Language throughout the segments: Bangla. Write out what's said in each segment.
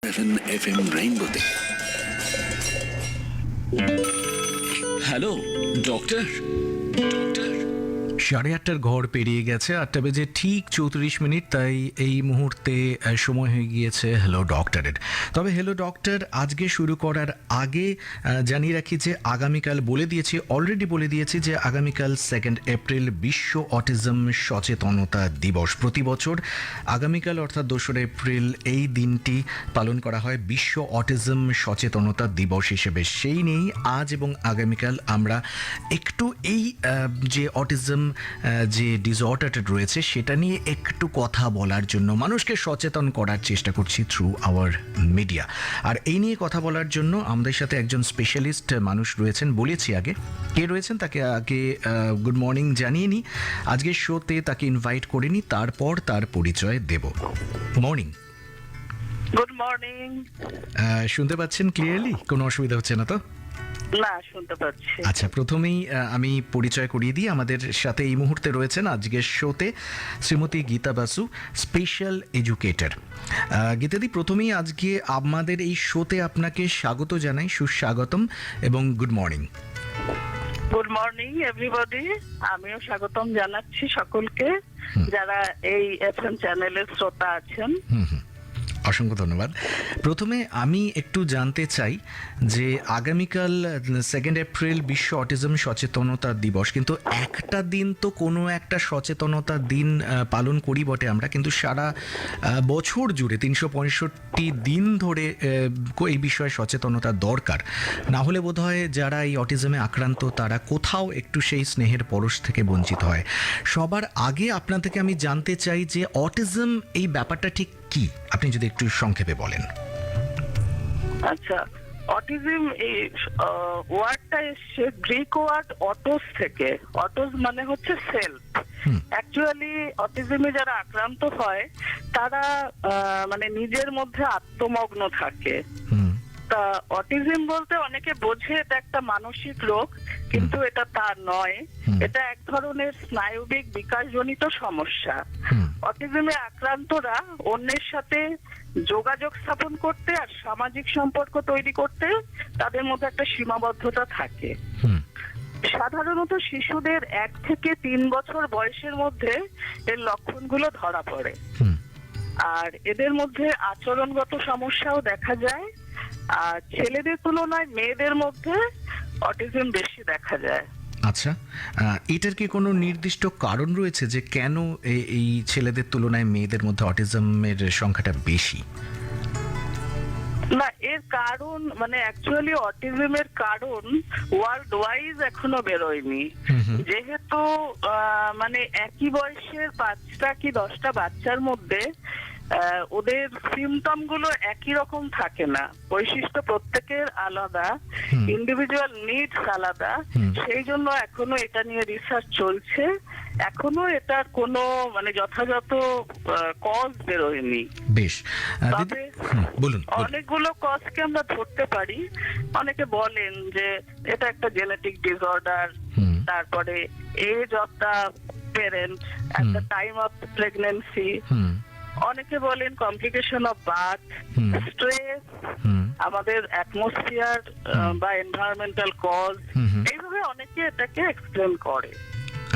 101.7 FM রেইনবোতে। Hello doctor. 8:30 ঘর পেরিয়ে গেছে, 8টা বেজে ঠিক 34 মিনিট, তাই এই মুহূর্তে সময় হয়ে গিয়েছে হ্যালো ডক্টরের। তবে হ্যালো ডক্টর আজকে শুরু করার আগে জানিয়ে রাখি যে আগামীকাল অলরেডি বলে দিয়েছি যে আগামীকাল 2 এপ্রিল বিশ্ব অটিজম সচেতনতা দিবস। প্রতি বছর আগামীকাল অর্থাৎ 2 এপ্রিল এই দিনটি পালন করা হয় বিশ্ব অটিজম সচেতনতা দিবস হিসেবে। সেই নিয়েই আজ এবং আগামীকাল আমরা একটু এই যে অটিজম যে ডিসঅর্ডারটা রয়েছে সেটা নিয়ে একটু কথা বলার জন্য মানুষকে সচেতন করার চেষ্টা করছি থ্রু আওয়ার মিডিয়া। আর এই নিয়ে কথা বলার জন্য আমাদের সাথে একজন স্পেশালিস্ট মানুষ রয়েছেন, বলেছি আগে কে রয়েছেন তাকে আগে গুড মর্নিং জানিয়ে নিই। আজকের শোতে তাকে ইনভাইট করে নিই, তারপর তার পরিচয় দেব। মর্নিং। Good morning. শুনতে পাচ্ছেন ক্লিয়ারলি? কোনো অসুবিধা হচ্ছে না তো? না, শুনতে পাচ্ছি। আচ্ছা, প্রথমেই আমি পরিচয় করিয়ে দিই। আমাদের সাথে এই মুহূর্তে রয়েছেন আজকের শোতে শ্রীমতী গীতা বাসু, স্পেশাল এডুকেটর। গীতাদি, প্রথমেই আজকে আমাদের এই শোতে আপনাকে স্বাগত জানাই, সুস্বাগতম এবং good morning. Good morning everybody. আমিও স্বাগতম জানাচ্ছি সকলকে যারা এই এফএম চ্যানেলের শ্রোতা আছেন। অসংখ্য ধন্যবাদ। প্রথমে আমি একটু জানতে চাই যে আগামীকাল 2 এপ্রিল বিশ্ব অটিজম সচেতনতা দিবস, কিন্তু একটা দিন তো কোনো একটা সচেতনতা দিন পালন করি বটে আমরা, কিন্তু সারা বছর জুড়ে 365 দিন ধরে এই বিষয়ে সচেতনতা দরকার। না হলে বোধহয় যারা এই অটিজমে আক্রান্ত তারা কোথাও একটু সেই স্নেহের পরশ থেকে বঞ্চিত হয়। সবার আগে আপনার থেকে আমি জানতে চাই যে অটিজম এই ব্যাপারটা ঠিক কি, আপনি যদি একটু সংক্ষেপে বলেন। আচ্ছা, অটিজম এই ওয়ার্ডটা এসছে গ্রিক ওয়ার্ড অটোস থেকে। অটোস মানে হচ্ছে সেলফ। অ্যাকচুয়ালি অটিজমে যারা আক্রান্ত হয় তারা মানে নিজের মধ্যে আত্মমগ্ন থাকে। তা অটিজম বলতে অনেকে বোঝে এটা একটা মানসিক রোগ, কিন্তু এটা তা নয়। এটা এক ধরনের স্নায়বিক বিকাশজনিত সমস্যা। অটিজমে আক্রান্তরা অন্যের সাথে যোগাযোগ স্থাপন করতে আর সামাজিক সম্পর্ক তৈরি করতে তাদের মধ্যে একটা সীমাবদ্ধতা থাকে। সাধারণত শিশুদের 1 থেকে 3 বছর বয়সের মধ্যে এর লক্ষণগুলো ধরা পড়ে, আর এদের মধ্যে আচরণগত সমস্যাও দেখা যায়। আর ছেলেদের তুলনায় মেয়েদের মধ্যে অটিজম বেশি দেখা যায়। আচ্ছা, এটার কি কোনো নির্দিষ্ট কারণ রয়েছে যে কেন এই ছেলেদের তুলনায় মেয়েদের মধ্যে অটিজমের সংখ্যাটা বেশি? না, এর কারণ মানে অ্যাকচুয়ালি অটিজমের কারণ ওয়ার্ল্ড ওয়াইজ এখনো বেরোয়নি। যেহেতু মানে একই বয়সের 5টা কি 10টা বাচ্চার মধ্যে ওদের সিমটম গুলো একই রকম থাকে না, বৈশিষ্ট্য প্রত্যেকের আলাদা, ইন্ডিভিজুয়াল নিডস আলাদা। সেই জন্য এখনো এটা নিয়ে রিসার্চ চলছে। এখনো এটার কোনো মানে যথাযথ কজ বেরোয়নি। বেশ, তবে বলুন। অনেকগুলো কজকে আমরা ধরতে পারি। অনেকে বলেন যে এটা একটা জেনেটিক ডিসঅর্ডার, তারপরে age of the parent at the time of pregnancy, অনেকে বলেন কমপ্লিকেশন অফ বার্থ, স্ট্রেস, আমাদের অ্যাটমসফিয়ার বা এনভায়রনমেন্টাল কজ, এইভাবে অনেকে এটাকে এক্সপ্লেন করে।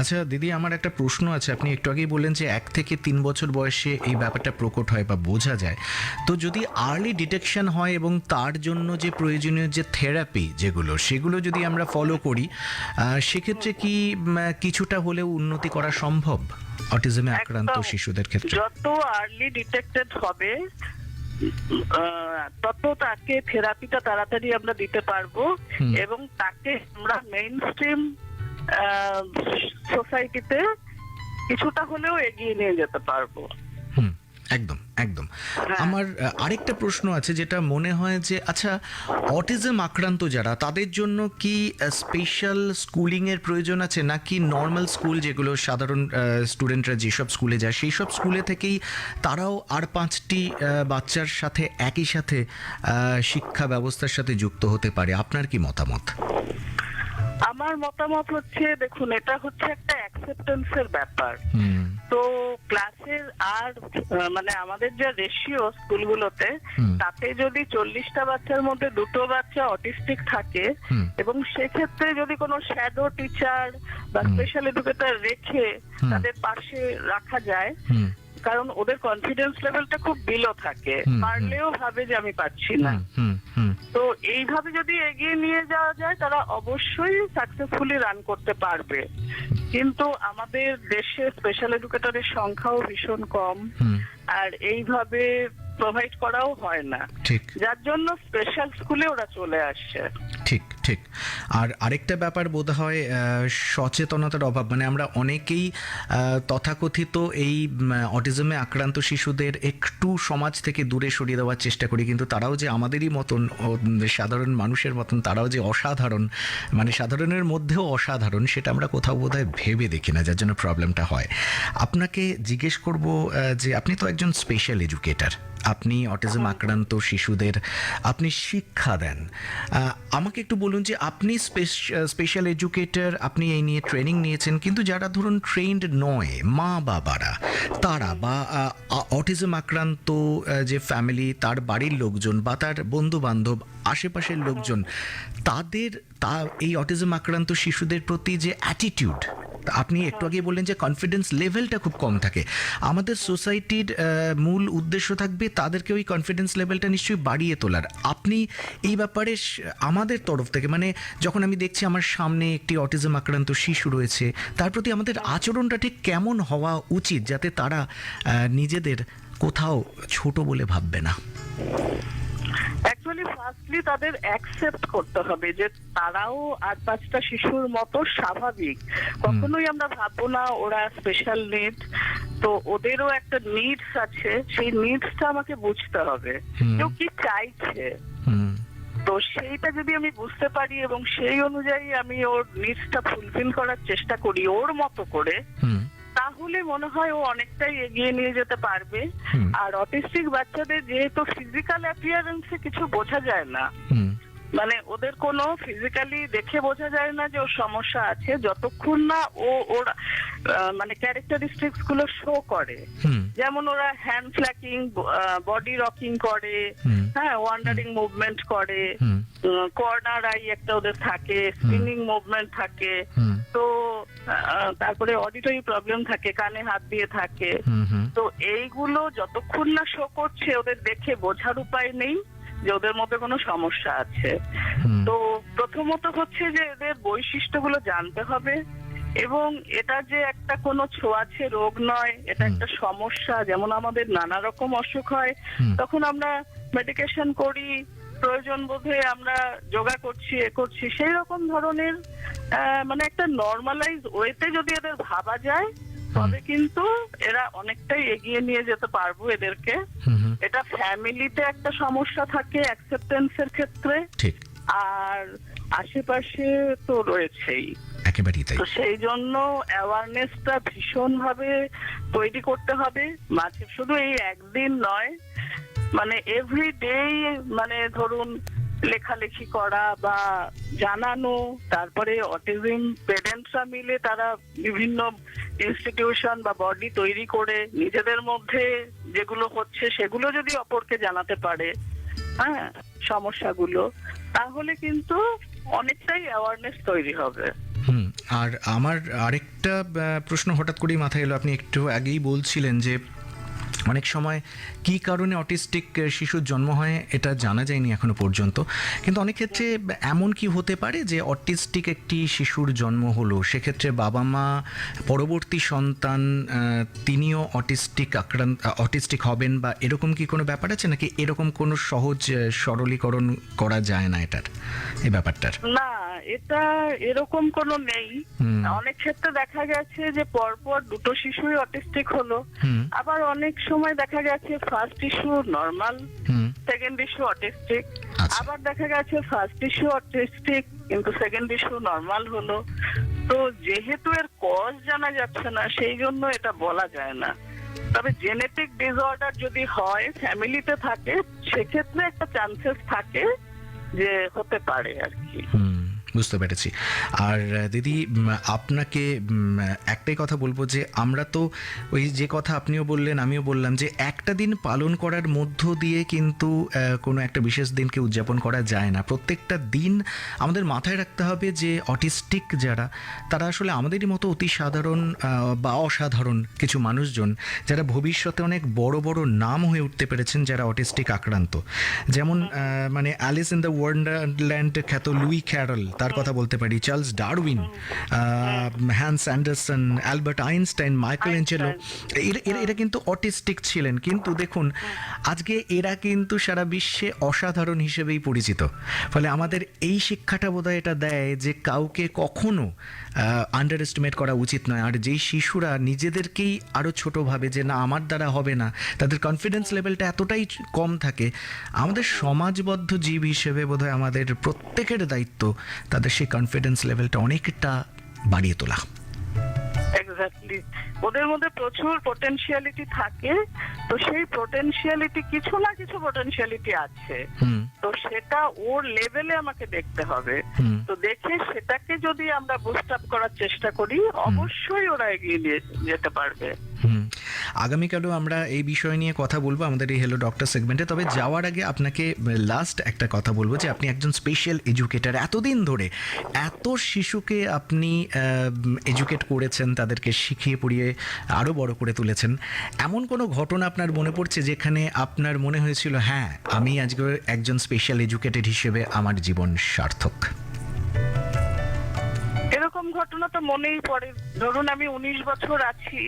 আচ্ছা দিদি, আমার একটা প্রশ্ন আছে। আপনি একটু আগেই বললেন যে 1 থেকে 3 বছর বয়সে এই ব্যাপারটা প্রকট হয় বা বোঝা যায়। তো যদি আর্লি ডিটেকশন হয় এবং তার জন্য যে প্রয়োজনীয় যে থেরাপি সেগুলো যদি আমরা ফলো করি, সেক্ষেত্রে কি কিছুটা হলেও উন্নতি করা সম্ভব অটিজমে আক্রান্ত শিশুদের ক্ষেত্রে? যত আর্লি ডিটেক্টেড হবে তত তাকে থেরাপিটা তাড়াতাড়ি আমরা দিতে পারবো এবং তাকে আমরা মেইন স্ট্রিম সোসাইটিতে কিছুটা হলেও এগিয়ে নিয়ে যেতে পারবো। একদম একদম। আমার আরেকটা প্রশ্ন আছে যেটা মনে হয় যে আচ্ছা, অটিজম আক্রান্ত যারা তাদের জন্য কি স্পেশাল স্কুলিং এর প্রয়োজন আছে, নাকি নর্মাল স্কুল যেগুলো সাধারণ স্টুডেন্টরা যেসব স্কুলে যায় সেই সব স্কুলে থেকেই তারাও আর 5টি বাচ্চার সাথে একই সাথে শিক্ষা ব্যবস্থার সাথে যুক্ত হতে পারে? আপনার কি মতামত? আমার আমার মতামত হচ্ছে, দেখুন এটা হচ্ছে একটা অ্যাকসেপ্টেন্সের ব্যাপার। হুম তো ক্লাসের আর মানে আমাদের যা রেশিও স্কুলগুলোতে, হুম। তাতে যদি 40টা বাচ্চার মধ্যে 2টো বাচ্চা অটিস্টিক থাকে, হুম। এবং সেক্ষেত্রে যদি কোনো শ্যাডো টিচার বা হুম। স্পেশাল এডুকেটর রেখে হুম। তাদের পাশে রাখা যায়, হুম কারণ ওদের কনফিডেন্স লেভেলটা খুব বিলো থাকে, হুম, হুম। পারলেও ভাবে যে আমি পারছি না। হুম হুম তো এইভাবে যদি এগিয়ে নিয়ে যাওয়া যায়, তারা অবশ্যই সাকসেসফুলি রান করতে পারবে। কিন্তু আমাদের দেশে স্পেশাল এডুকেটরের সংখ্যাও ভীষণ কম, হুম। আর এইভাবে প্রোভাইড করাও হয় না, ঠিক যার জন্য স্পেশাল স্কুলে ওরা চলে আসছে। ঠিক ঠিক। আর আরেকটা ব্যাপার বোধ হয় সচেতনতার অভাব, মানে আমরা অনেকেই তথাকথিত এই অটিজমে আক্রান্ত শিশুদের একটু সমাজ থেকে দূরে সরিয়ে দেওয়ার চেষ্টা করি, কিন্তু তারাও যে আমাদেরই মতন সাধারণ মানুষের মতন, তারাও যে অসাধারণ, মানে সাধারণের মধ্যেও অসাধারণ, সেটা আমরা কোথাও বোধ হয় ভেবে দেখি না, যার জন্য প্রবলেমটা হয়। আপনাকে জিজ্ঞেস করব যে আপনি তো একজন স্পেশাল এডুকেটর, আপনি অটিজম আক্রান্ত শিশুদের আপনি শিক্ষা দেন। আমাকে একটু বলুন যে আপনি স্পেশাল এডুকেটর, আপনি এই নিয়ে ট্রেনিং নিয়েছেন, কিন্তু যারা ধরুন ট্রেন্ড নয়, মা বাবারা, তারা বা অটিজম আক্রান্ত যে ফ্যামিলি, তার বাড়ির লোকজন বা তার বন্ধু বান্ধব, আশেপাশের লোকজন, তাদের এই অটিজম আক্রান্ত শিশুদের প্রতি যে অ্যাটিটিউড, আপনি একটু আগে বললেন যে কনফিডেন্স লেভেলটা খুব কম থাকে, আমাদের সোসাইটির মূল উদ্দেশ্য থাকবে তাদেরকে ওই কনফিডেন্স লেভেলটা নিশ্চয়ই বাড়িয়ে তোলার। আপনি এই ব্যাপারে আমাদের তরফ থেকে, মানে যখন আমি দেখছি আমার সামনে একটি অটিজম আক্রান্ত শিশু রয়েছে, তার প্রতি আমাদের আচরণটা ঠিক কেমন হওয়া উচিত, যাতে তারা নিজেদের কোথাও ছোট বলে ভাববে না? অ্যাকচুয়ালি ফার্স্টলি তাদের অ্যাকসেপ্ট করতে হবে যে তারাও আর 5টা শিশুর মতো স্বাভাবিক। কখনোই আমরা ভাববো না ওরা স্পেশাল নিড, তো ওদেরও একটা নিডস আছে, সেই নিডসটা আমাকে বুঝতে হবে, কেউ কি চাইছে। তো সেইটা যদি আমি বুঝতে পারি এবং সেই অনুযায়ী আমি ওর নিডসটা ফুলফিল করার চেষ্টা করি ওর মতো করে, তাহলে মনে হয় ও অনেকটাই এগিয়ে নিয়ে যেতে পারবে। আর অটিস্টিক বাচ্চাদের যেহেতু ফিজিক্যাল অ্যাপিয়ারেন্সে কিছু বোঝা যায় না, মানে ওদের কোনো ফিজিক্যালি দেখে বোঝা যায় না যে ওর সমস্যা আছে, যতক্ষণ না ওর মানে ক্যারেক্টারিস্টিক্স গুলো শো করে। যেমন ওরা হ্যান্ড ফ্ল্যাকিং, বডি রকিং করে, হ্যাঁ, ওয়ান্ডারিং মুভমেন্ট করে, কর্নার আই একটা ওদের থাকে, স্পিনিং মুভমেন্ট থাকে, তো তারপরে অডিটরি প্রবলেম থাকে, কানে হাত দিয়ে থাকে। তো এইগুলো যতক্ষণ না শো করছে, ওদের দেখে বোঝার উপায় নেই যে ওদের মধ্যে কোনো সমস্যা আছে। তো প্রথমত হচ্ছে যে এদের বৈশিষ্ট্যগুলো জানতে হবে, এবং এটা যে একটা কোনো ছোঁয়াচে রোগ নয়, এটা একটা সমস্যা। যেমন আমাদের নানা রকম অসুখ হয়, তখন আমরা মেডিকেশন করি, প্রয়োজন বোধে আমরা যোগা করছি, করছি, সেই রকম ধরনের মানে একটা নর্মালাইজ ওয়েতে যদি এদের ভাবা যায়, তবে কিন্তু এরা অনেকটাই এগিয়ে নিয়ে যেতে পারবো এদেরকে। এটা ফ্যামিলিতে একটা সমস্যা থাকে অ্যাকসেপ্টেন্সের ক্ষেত্রে, আর আশেপাশে তো রয়েছেই, একেবারেই তাই। তো সেই জন্য অ্যাওয়ারনেসটা ভীষণ ভাবে তৈরি করতে হবে, মাঝে শুধু এই একদিন নয়, মানে এভরিডে, মানে ধরুন লেখালেখি করা বা জানানো, তারপরে অটিজম পেরেন্টসরা মিলে তারা বিভিন্ন ইনস্টিটিউশন বা বডি তৈরি করে নিজেদের মধ্যে যেগুলো হচ্ছে সেগুলো যদি অপরকে জানাতে পারে, হ্যাঁ, সমস্যাগুলো, তাহলে কিন্তু অনেকটাই অ্যাওয়ারনেস তৈরি হবে। আর আমার আরেকটা প্রশ্ন হঠাৎ করেই মাথায় এলো, আপনি একটু আগেই বলছিলেন যে অনেক সময় কী কারণে অটিস্টিক শিশুর জন্ম হয় এটা জানা যায়নি এখনো পর্যন্ত, কিন্তু অনেক ক্ষেত্রে এমন কি হতে পারে যে অটিস্টিক একটি শিশুর জন্ম হলো, সেক্ষেত্রে বাবা মা, পরবর্তী সন্তান তিনিও অটিস্টিক হবেন, বা এরকম কি কোনো ব্যাপার আছে, নাকি এরকম কোনো সহজ সরলীকরণ করা যায় না এটার, এই ব্যাপারটার? না, এটা এরকম কোনো নেই। অনেক ক্ষেত্রে দেখা গেছে যে পরপর 2টো শিশুই অটিস্টিক হলো, আবার অনেক সময় দেখা গেছে first issue normal, second issue autistic, আবার দেখা গেছে ফার্স্ট ইস্যু অটিস্টিক কিন্তু সেকেন্ড ইস্যু নরমাল হলো। তো যেহেতু এর কজ জানা যাচ্ছে না, সেই জন্য এটা বলা যায় না। তবে জেনেটিক ডিসঅর্ডার যদি হয়, ফ্যামিলিতে থাকে, সেক্ষেত্রে একটা চান্সেস থাকে যে হতে পারে আর কি। বুঝতে পেরেছি। আর দিদি আপনাকে একটাই কথা বলবো যে আমরা তো ওই যে কথা আপনিও বললেন আমিও বললাম যে একটা দিন পালন করার মধ্য দিয়ে কিন্তু কোনো একটা বিশেষ দিনকে উদযাপন করা যায় না। প্রত্যেকটা দিন আমাদের মাথায় রাখতে হবে যে অটিস্টিক যারা, তারা আসলে আমাদেরই মতো অতি সাধারণ বা অসাধারণ কিছু মানুষজন যারা ভবিষ্যতে অনেক বড় বড় নাম হয়ে উঠতে পেরেছেন যারা অটিস্টিক আক্রান্ত। যেমন মানে অ্যালিস ইন দ্য ওয়ান্ডারল্যান্ড খ্যাত লুই ক্যারল, তার কথা বলতে পারি, Charles Darwin, Hans Andersen, Albert Einstein, Michelangelo, এরা কিন্তু অটিস্টিক ছিলেন। কিন্তু দেখুন আজকে এরা কিন্তু সারা বিশ্বে অসাধারণ হিসেবেই পরিচিত। ফলে আমাদের এই শিক্ষাটা বোধহয় এটা দেয় যে কাউকে কখনো আন্ডার এস্টিমেট করা উচিত নয়। আর যেই শিশুরা নিজেদেরকেই আরও ছোট ভাবে যে না আমার দ্বারা হবে না, তাদের কনফিডেন্স লেভেলটা এতটাই কম থাকে, আমাদের সমাজবদ্ধ জীব হিসেবে বোধহয় আমাদের প্রত্যেকের দায়িত্ব তাদের সেই কনফিডেন্স লেভেলটা অনেকটা বাড়িয়ে তোলা। এক্স্যাক্টলি, ওদের মধ্যে প্রচুর পোটেনশিয়ালিটি থাকে, তো সেই পোটেনশিয়ালিটি কিছু না কিছু পোটেনশিয়ালিটি আছে, তো সেটা ওর লেভেলে আমাকে দেখতে হবে। তো দেখে সেটাকে যদি আমরা বুস্ট আপ করার চেষ্টা করি, অবশ্যই ওরা এগিয়ে নিয়ে যেতে পারবে। আগামীকালও আমরা এই বিষয় নিয়ে কথা বলবো আমাদের এই হ্যালো ডক্টর সেগমেন্টে। তবে যাওয়ার আগে আপনাকে লাস্ট একটা কথা বলবো যে আপনি একজন স্পেশাল এডুকেটর, এতদিন ধরে এত শিশুকে আপনি এডুকেট করেছেন, তাদেরকে শিখিয়ে পড়িয়ে আরও বড় করে তুলেছেন। এমন কোনো ঘটনা আপনার মনে পড়ছে যেখানে আপনার মনে হয়েছিল হ্যাঁ আমি আজকে একজন স্পেশাল এডুকেটেড হিসেবে আমার জীবন সার্থক? এরকম ঘটনা তো মনেই পড়ে। ধরুন আমি 19 বছর আছি,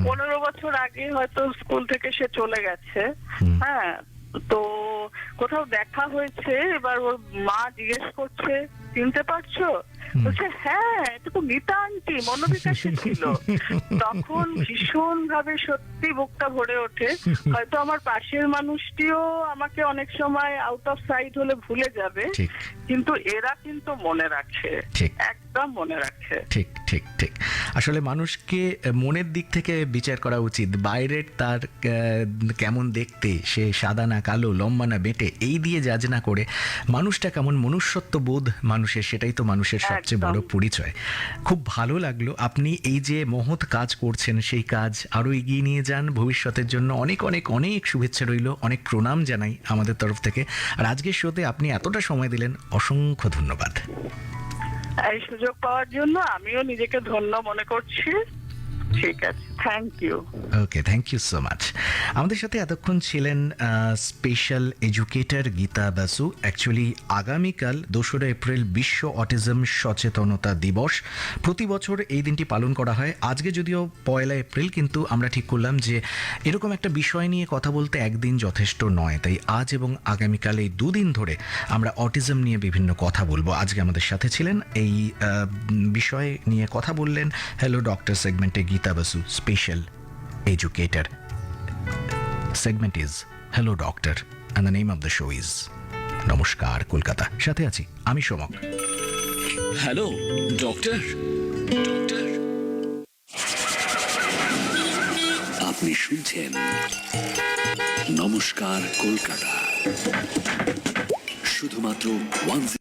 15 বছর আগে হয়তো স্কুল থেকে সে চলে গেছে, হ্যাঁ, তো কোথাও দেখা হয়েছে, এবার ওর মা জিজ্ঞেস করছে চিনতে পারছো, বলছে হ্যাঁ এটা তো গীতা আন্টি, মনোবিকাশে ছিল। তখন ভীষণ ভাবে সত্যি বুকটা ভরে ওঠে। হয়তো আমার পাশের মানুষটিও আমাকে অনেক সময় আউট অফ সাইট হলে ভুলে যাবে, কিন্তু এরা কিন্তু মনে রাখে, একদম মনে রাখে। ঠিক ঠিক ঠিক। আসলে মানুষকে মনের দিক থেকে বিচার করা উচিত, বাইরের তার কেমন দেখতে, সে সাদা না কালো, লম্বা না বেটে, এই দিয়ে জাজ না করে মানুষটা কেমন, মনুষ্যত্ব বোধ মানুষের, সেটাই তো মানুষের সবচেয়ে বড় পরিচয়। খুব ভালো লাগলো আপনি এই যে মহৎ কাজ করছেন, সেই কাজ আরো এগিয়ে নিয়ে যান। ভবিষ্যতের জন্য অনেক অনেক অনেক শুভেচ্ছা রইল, অনেক প্রণাম জানাই আমাদের তরফ থেকে। আর আজকের শোতে আপনি এতটা সময় দিলেন, অসংখ্য ধন্যবাদ। এই সুযোগ পাওয়ার জন্য আমিও নিজেকে ধন্য মনে করছি। ঠিক আছে, thank you. Okay, thank you so much. আমাদের সাথে এতক্ষণ ছিলেন special educator Geeta Basu. Actually আগামীকাল 2রা এপ্রিল বিশ্ব অটিজম সচেতনতা দিবস। প্রতি বছর এই দিনটি পালন করা হয়। আজকে যদিও 1লা এপ্রিল, কিন্তু আমরা ঠিক করলাম যে এরকম একটা বিষয় নিয়ে কথা বলতে একদিন যথেষ্ট নয়, তাই আজ এবং আগামীকাল এই 2 দিন ধরে আমরা অটিজম নিয়ে বিভিন্ন কথা বলবো। আজকে আমাদের সাথে ছিলেন, এই বিষয় নিয়ে কথা বললেন হ্যালো ডক্টর সেগমেন্টে Gita Basu, special educator. Segment is Hello Doctor and the name of the show is নমস্কার কলকাতা। সাথে আছি আমি সোমক। Hello doctor. ডক্টর আপনি শুনছেন নমস্কার কলকাতা, শুধুমাত্র 1